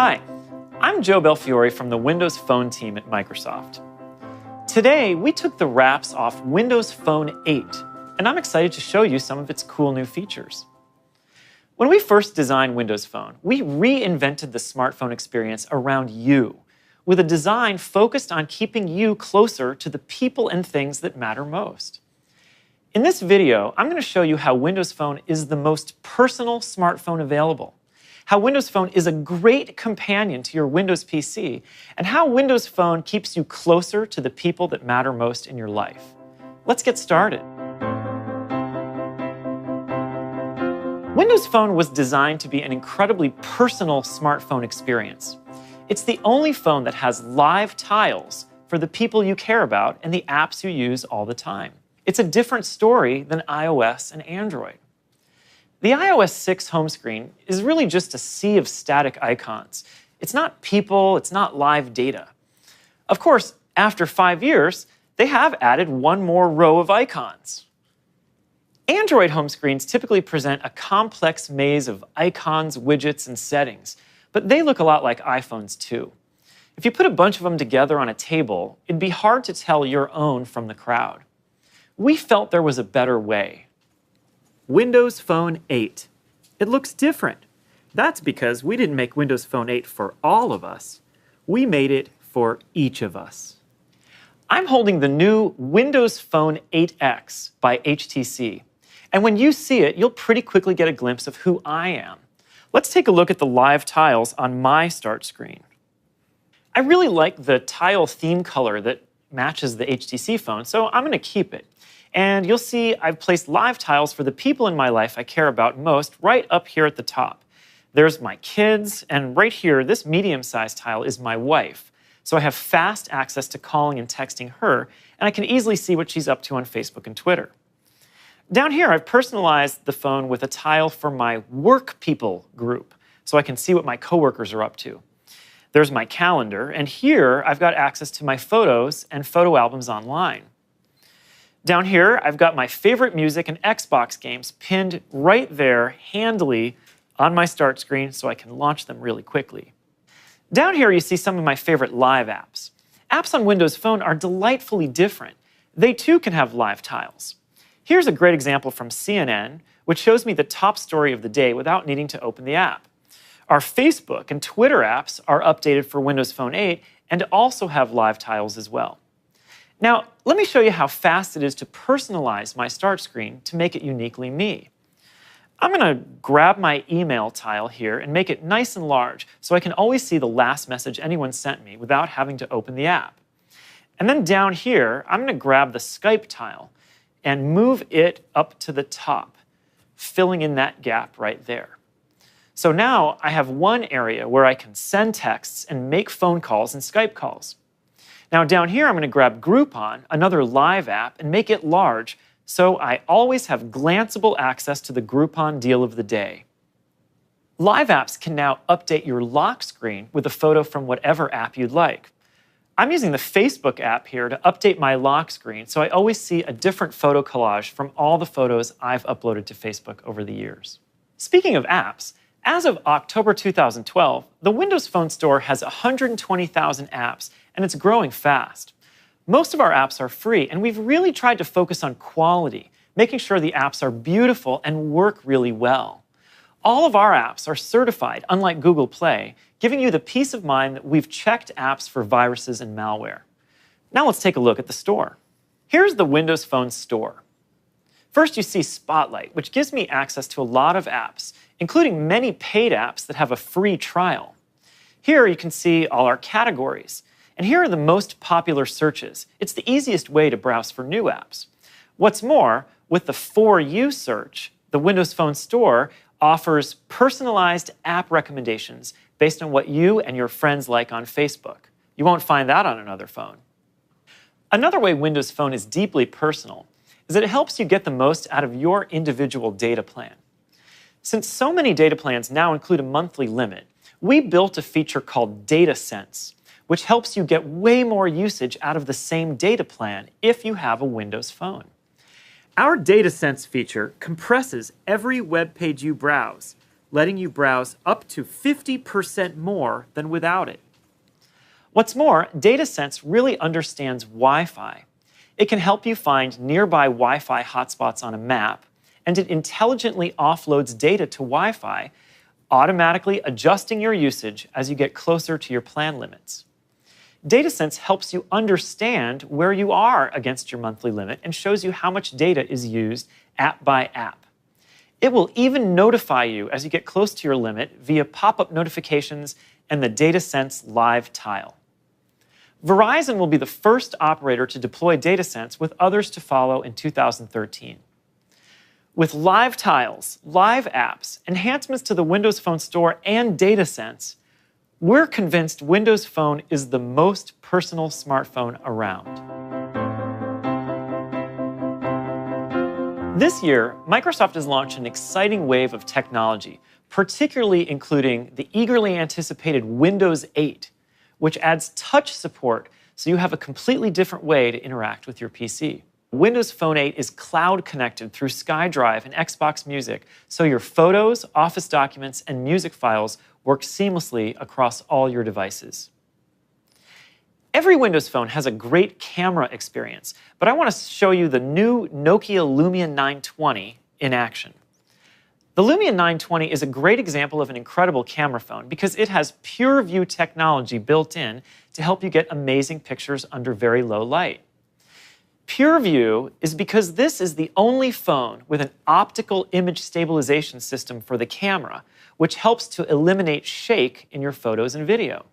Hi, I'm Joe Belfiore from the Windows Phone team at Microsoft. Today, we took the wraps off Windows Phone 8, and I'm excited to show you some of its cool new features. When we first designed Windows Phone, we reinvented the smartphone experience around you, with a design focused on keeping you closer to the people and things that matter most. In this video, I'm going to show you how Windows Phone is the most personal smartphone available, how Windows Phone is a great companion to your Windows PC, and how Windows Phone keeps you closer to the people that matter most in your life. Let's get started. Windows Phone was designed to be an incredibly personal smartphone experience. It's the only phone that has live tiles for the people you care about and the apps you use all the time. It's a different story than iOS and Android. The iOS 6 home screen is really just a sea of static icons. It's not people, it's not live data. Of course, after 5 years, they have added one more row of icons. Android home screens typically present a complex maze of icons, widgets, and settings, but they look a lot like iPhones too. If you put a bunch of them together on a table, it'd be hard to tell your own from the crowd. We felt there was a better way. Windows Phone 8. It looks different. That's because we didn't make Windows Phone 8 for all of us. We made it for each of us. I'm holding the new Windows Phone 8X by HTC. And when you see it, you'll pretty quickly get a glimpse of who I am. Let's take a look at the live tiles on my start screen. I really like the tile theme color that matches the HTC phone, so I'm going to keep it. And you'll see I've placed live tiles for the people in my life I care about most right up here at the top. There's my kids, and right here, this medium-sized tile is my wife. So I have fast access to calling and texting her, and I can easily see what she's up to on Facebook and Twitter. Down here, I've personalized the phone with a tile for my work people group, so I can see what my coworkers are up to. There's my calendar, and here I've got access to my photos and photo albums online. Down here, I've got my favorite music and Xbox games pinned right there handily on my start screen so I can launch them really quickly. Down here, you see some of my favorite live apps. Apps on Windows Phone are delightfully different. They too can have live tiles. Here's a great example from CNN, which shows me the top story of the day without needing to open the app. Our Facebook and Twitter apps are updated for Windows Phone 8 and also have live tiles as well. Now, let me show you how fast it is to personalize my start screen to make it uniquely me. I'm going to grab my email tile here and make it nice and large so I can always see the last message anyone sent me without having to open the app. And then down here, I'm going to grab the Skype tile and move it up to the top, filling in that gap right there. So now I have one area where I can send texts and make phone calls and Skype calls. Now down here, I'm going to grab Groupon, another live app, and make it large so I always have glanceable access to the Groupon deal of the day. Live apps can now update your lock screen with a photo from whatever app you'd like. I'm using the Facebook app here to update my lock screen so I always see a different photo collage from all the photos I've uploaded to Facebook over the years. Speaking of apps, as of October 2012, the Windows Phone Store has 120,000 apps, and it's growing fast. Most of our apps are free, and we've really tried to focus on quality, making sure the apps are beautiful and work really well. All of our apps are certified, unlike Google Play, giving you the peace of mind that we've checked apps for viruses and malware. Now let's take a look at the store. Here's the Windows Phone Store. First, you see Spotlight, which gives me access to a lot of apps, including many paid apps that have a free trial. Here you can see all our categories. And here are the most popular searches. It's the easiest way to browse for new apps. What's more, with the For You search, the Windows Phone Store offers personalized app recommendations based on what you and your friends like on Facebook. You won't find that on another phone. Another way Windows Phone is deeply personal is that it helps you get the most out of your individual data plan. Since so many data plans now include a monthly limit, we built a feature called Data Sense, which helps you get way more usage out of the same data plan if you have a Windows Phone. Our Data Sense feature compresses every web page you browse, letting you browse up to 50% more than without it. What's more, DataSense really understands Wi-Fi. It can help you find nearby Wi-Fi hotspots on a map, and it intelligently offloads data to Wi-Fi, automatically adjusting your usage as you get closer to your plan limits. DataSense helps you understand where you are against your monthly limit and shows you how much data is used app by app. It will even notify you as you get close to your limit via pop-up notifications and the DataSense Live tile. Verizon will be the first operator to deploy DataSense, with others to follow in 2013. With live tiles, live apps, enhancements to the Windows Phone Store, and DataSense, we're convinced Windows Phone is the most personal smartphone around. This year, Microsoft has launched an exciting wave of technology, particularly including the eagerly anticipated Windows 8, which adds touch support so you have a completely different way to interact with your PC. Windows Phone 8 is cloud connected through SkyDrive and Xbox Music, so your photos, Office documents, and music files work seamlessly across all your devices. Every Windows Phone has a great camera experience, but I want to show you the new Nokia Lumia 920 in action. The Lumia 920 is a great example of an incredible camera phone because it has PureView technology built in to help you get amazing pictures under very low light. PureView is because this is the only phone with an optical image stabilization system for the camera, which helps to eliminate shake in your photos and video.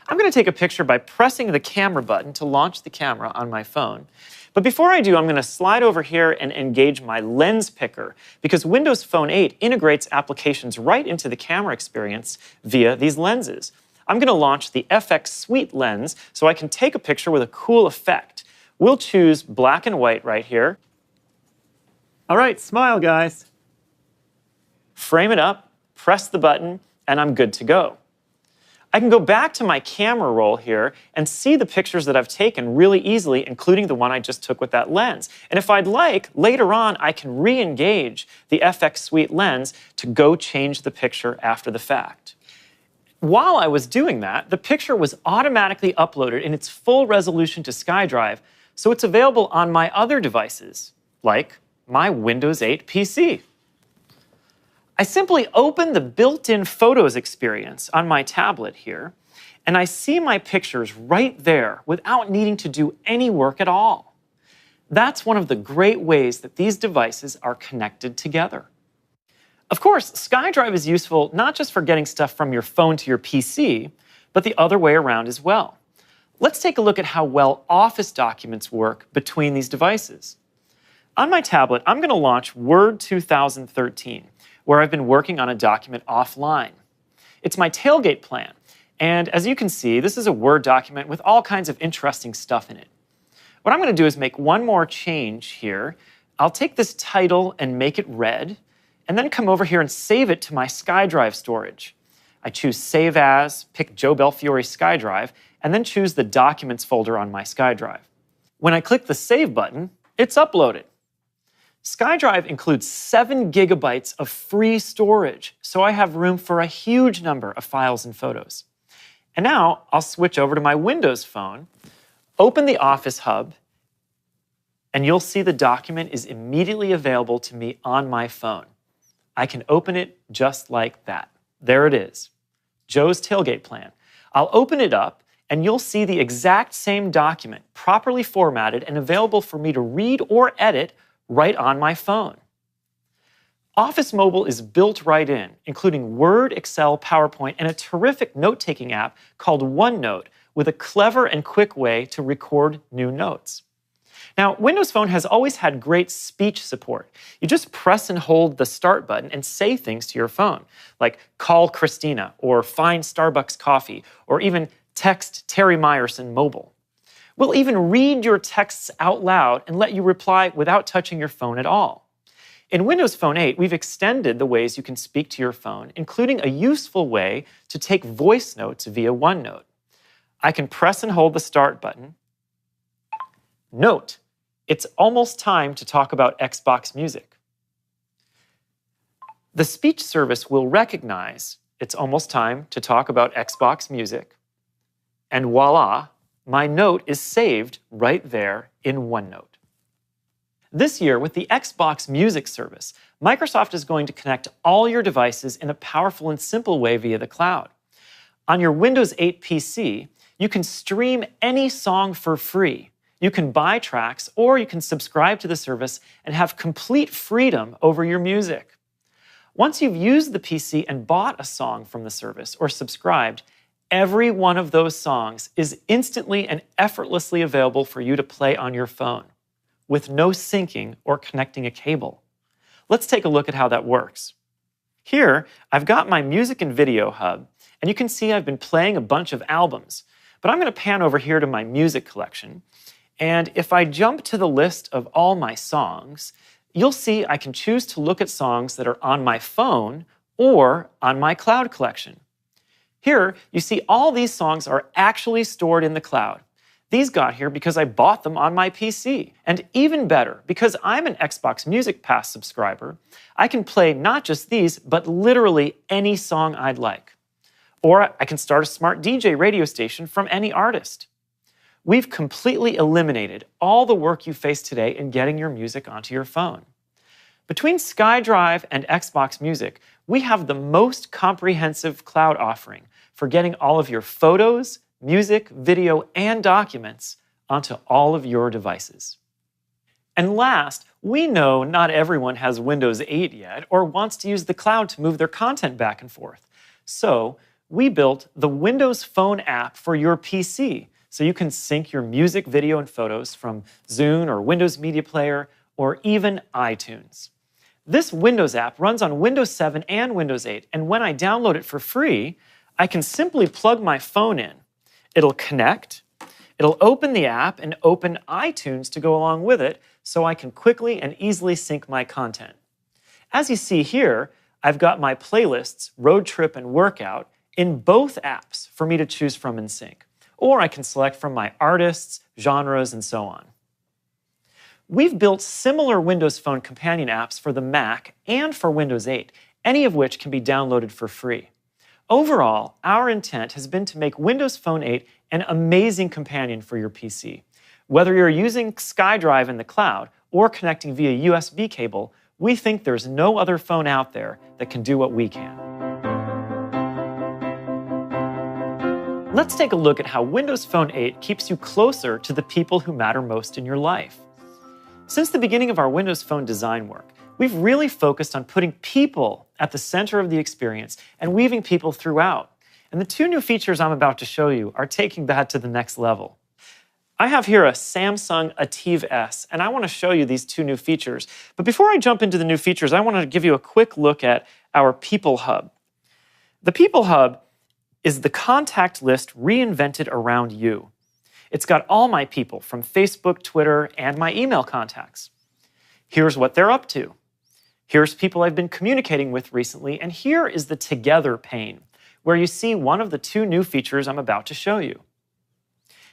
I'm going to take a picture by pressing the camera button to launch the camera on my phone. But before I do, I'm going to slide over here and engage my lens picker, because Windows Phone 8 integrates applications right into the camera experience via these lenses. I'm going to launch the FX Suite lens so I can take a picture with a cool effect. We'll choose black and white right here. All right, smile, guys. Frame it up, press the button, and I'm good to go. I can go back to my camera roll here and see the pictures that I've taken really easily, including the one I just took with that lens. And if I'd like, later on, I can re-engage the FX Suite lens to go change the picture after the fact. While I was doing that, the picture was automatically uploaded in its full resolution to SkyDrive, so it's available on my other devices, like my Windows 8 PC. I simply open the built-in Photos experience on my tablet here, and I see my pictures right there without needing to do any work at all. That's one of the great ways that these devices are connected together. Of course, SkyDrive is useful not just for getting stuff from your phone to your PC, but the other way around as well. Let's take a look at how well Office documents work between these devices. On my tablet, I'm going to launch Word 2013, where I've been working on a document offline. It's my tailgate plan, and as you can see, this is a Word document with all kinds of interesting stuff in it. What I'm going to do is make one more change here. I'll take this title and make it red, and then come over here and save it to my SkyDrive storage. I choose Save As, pick Joe Belfiore SkyDrive, and then choose the Documents folder on my SkyDrive. When I click the Save button, it's uploaded. SkyDrive includes 7 gigabytes of free storage, so I have room for a huge number of files and photos. And now I'll switch over to my Windows Phone, open the Office Hub, and you'll see the document is immediately available to me on my phone. I can open it just like that. There it is, Joe's Tailgate Plan. I'll open it up, and you'll see the exact same document, properly formatted and available for me to read or edit right on my phone. Office Mobile is built right in, including Word, Excel, PowerPoint, and a terrific note-taking app called OneNote with a clever and quick way to record new notes. Now, Windows Phone has always had great speech support. You just press and hold the Start button and say things to your phone, like call Christina, or find Starbucks coffee, or even text Terry Myerson mobile. We'll even read your texts out loud and let you reply without touching your phone at all. In Windows Phone 8, we've extended the ways you can speak to your phone, including a useful way to take voice notes via OneNote. I can press and hold the Start button. Note, it's almost time to talk about Xbox Music. The speech service will recognize it's almost time to talk about Xbox Music, and voila, my note is saved right there in OneNote. This year, with the Xbox Music service, Microsoft is going to connect all your devices in a powerful and simple way via the cloud. On your Windows 8 PC, you can stream any song for free. You can buy tracks, or you can subscribe to the service and have complete freedom over your music. Once you've used the PC and bought a song from the service or subscribed, every one of those songs is instantly and effortlessly available for you to play on your phone, with no syncing or connecting a cable. Let's take a look at how that works. Here, I've got my music and video hub, and you can see I've been playing a bunch of albums. But I'm going to pan over here to my music collection, and if I jump to the list of all my songs, you'll see I can choose to look at songs that are on my phone or on my cloud collection. Here, you see all these songs are actually stored in the cloud. These got here because I bought them on my PC. And even better, because I'm an Xbox Music Pass subscriber, I can play not just these, but literally any song I'd like. Or I can start a smart DJ radio station from any artist. We've completely eliminated all the work you face today in getting your music onto your phone. Between SkyDrive and Xbox Music, we have the most comprehensive cloud offering for getting all of your photos, music, video, and documents onto all of your devices. And last, we know not everyone has Windows 8 yet or wants to use the cloud to move their content back and forth. So we built the Windows Phone app for your PC so you can sync your music, video, and photos from Zune or Windows Media Player or even iTunes. This Windows app runs on Windows 7 and Windows 8, and when I download it for free, I can simply plug my phone in. It'll connect, it'll open the app and open iTunes to go along with it so I can quickly and easily sync my content. As you see here, I've got my playlists, road trip and workout, in both apps for me to choose from and sync. Or I can select from my artists, genres, and so on. We've built similar Windows Phone companion apps for the Mac and for Windows 8, any of which can be downloaded for free. Overall, our intent has been to make Windows Phone 8 an amazing companion for your PC. Whether you're using SkyDrive in the cloud or connecting via USB cable, we think there's no other phone out there that can do what we can. Let's take a look at how Windows Phone 8 keeps you closer to the people who matter most in your life. Since the beginning of our Windows Phone design work, we've really focused on putting people at the center of the experience and weaving people throughout. And the two new features I'm about to show you are taking that to the next level. I have here a Samsung Ativ S, and I want to show you these two new features. But before I jump into the new features, I want to give you a quick look at our People Hub. The People Hub is the contact list reinvented around you. It's got all my people from Facebook, Twitter, and my email contacts. Here's what they're up to. Here's people I've been communicating with recently, and here is the Together pane, where you see one of the two new features I'm about to show you.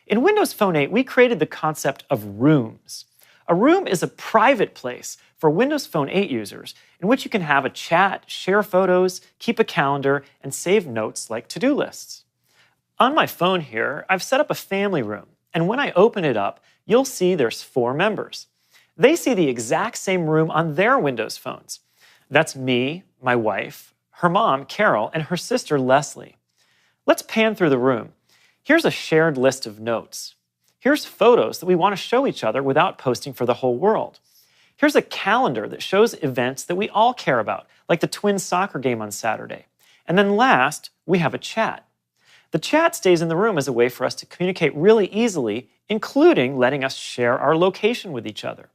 In Windows Phone 8, we created the concept of rooms. A room is a private place for Windows Phone 8 users in which you can have a chat, share photos, keep a calendar, and save notes like to-do lists. On my phone here, I've set up a family room, and when I open it up, you'll see there's 4 members. They see the exact same room on their Windows phones. That's me, my wife, her mom, Carol, and her sister, Leslie. Let's pan through the room. Here's a shared list of notes. Here's photos that we want to show each other without posting for the whole world. Here's a calendar that shows events that we all care about, like the Twins soccer game on Saturday. And then last, we have a chat. The chat stays in the room as a way for us to communicate really easily, including letting us share our location with each other.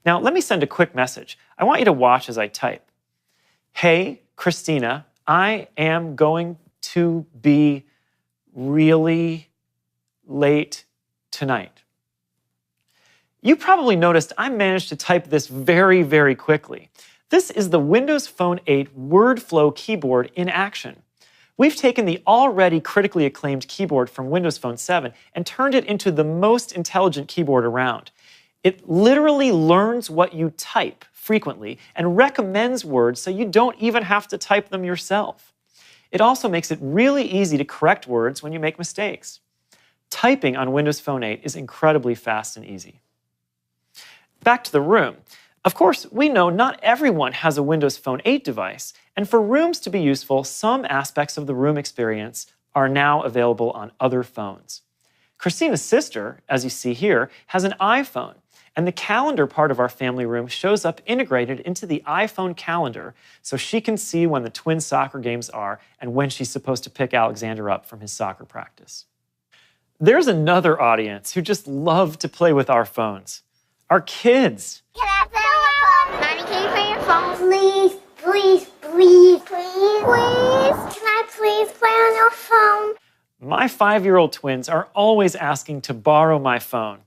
Now, let me send a quick message. I want you to watch as I type. Hey, Christina, I am going to be really late tonight. You probably noticed I managed to type this very, very quickly. This is the Windows Phone 8 WordFlow keyboard in action. We've taken the already critically acclaimed keyboard from Windows Phone 7 and turned it into the most intelligent keyboard around. It literally learns what you type frequently and recommends words so you don't even have to type them yourself. It also makes it really easy to correct words when you make mistakes. Typing on Windows Phone 8 is incredibly fast and easy. Back to the room. Of course, we know not everyone has a Windows Phone 8 device, and for rooms to be useful, some aspects of the room experience are now available on other phones. Christina's sister, as you see here, has an iPhone, and the calendar part of our family room shows up integrated into the iPhone calendar so she can see when the twins' soccer games are and when she's supposed to pick Alexander up from his soccer practice. There's another audience who just love to play with our phones. Our kids. Can I play on your phone? Mommy, can you play your phone? Please, please, please, please, please. Can I please play on your phone? My 5-year-old twins are always asking to borrow my phone.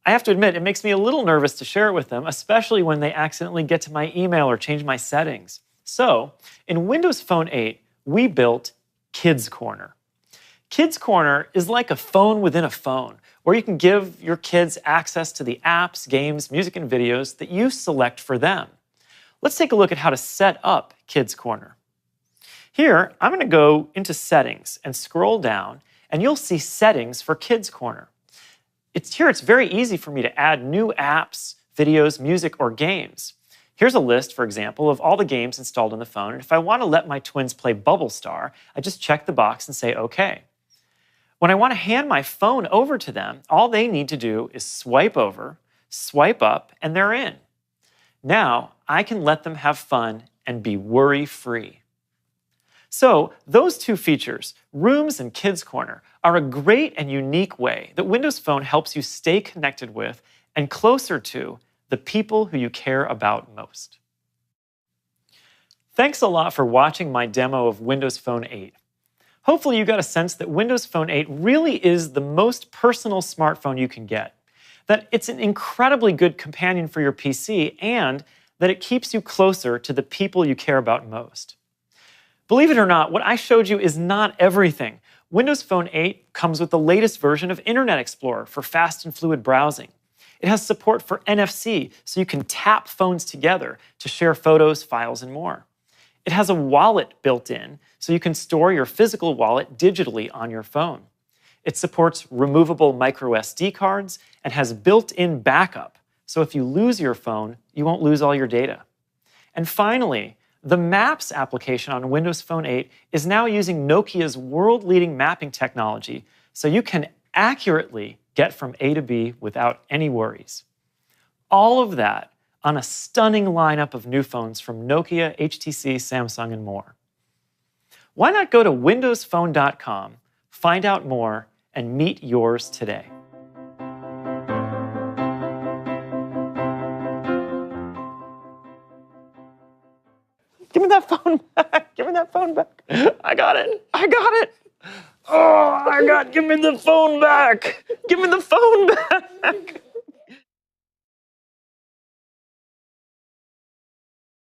I have to admit, it makes me a little nervous to share it with them, especially when they accidentally get to my email or change my settings. So, in Windows Phone 8, we built Kids Corner. Kids Corner is like a phone within a phone, where you can give your kids access to the apps, games, music, and videos that you select for them. Let's take a look at how to set up Kids Corner. Here, I'm going to go into Settings and scroll down, and you'll see Settings for Kids Corner. It's very easy for me to add new apps, videos, music, or games. Here's a list, for example, of all the games installed on the phone, and if I want to let my twins play Bubble Star, I just check the box and say OK. When I want to hand my phone over to them, all they need to do is swipe over, swipe up, and they're in. Now, I can let them have fun and be worry-free. So, those two features, Rooms and Kids Corner, are a great and unique way that Windows Phone helps you stay connected with and closer to the people who you care about most. Thanks a lot for watching my demo of Windows Phone 8. Hopefully you got a sense that Windows Phone 8 really is the most personal smartphone you can get, that it's an incredibly good companion for your PC, and that it keeps you closer to the people you care about most. Believe it or not, what I showed you is not everything. Windows Phone 8 comes with the latest version of Internet Explorer for fast and fluid browsing. It has support for NFC, so you can tap phones together to share photos, files, and more. It has a wallet built in, so you can store your physical wallet digitally on your phone. It supports removable microSD cards and has built-in backup, so if you lose your phone, you won't lose all your data. And finally, the Maps application on Windows Phone 8 is now using Nokia's world-leading mapping technology, so you can accurately get from A to B without any worries. All of that on a stunning lineup of new phones from Nokia, HTC, Samsung, and more. Why not go to windowsphone.com, find out more, and meet yours today? Give me that phone back. Give me that phone back. I got it. I got it. Oh, give me the phone back. Give me the phone back.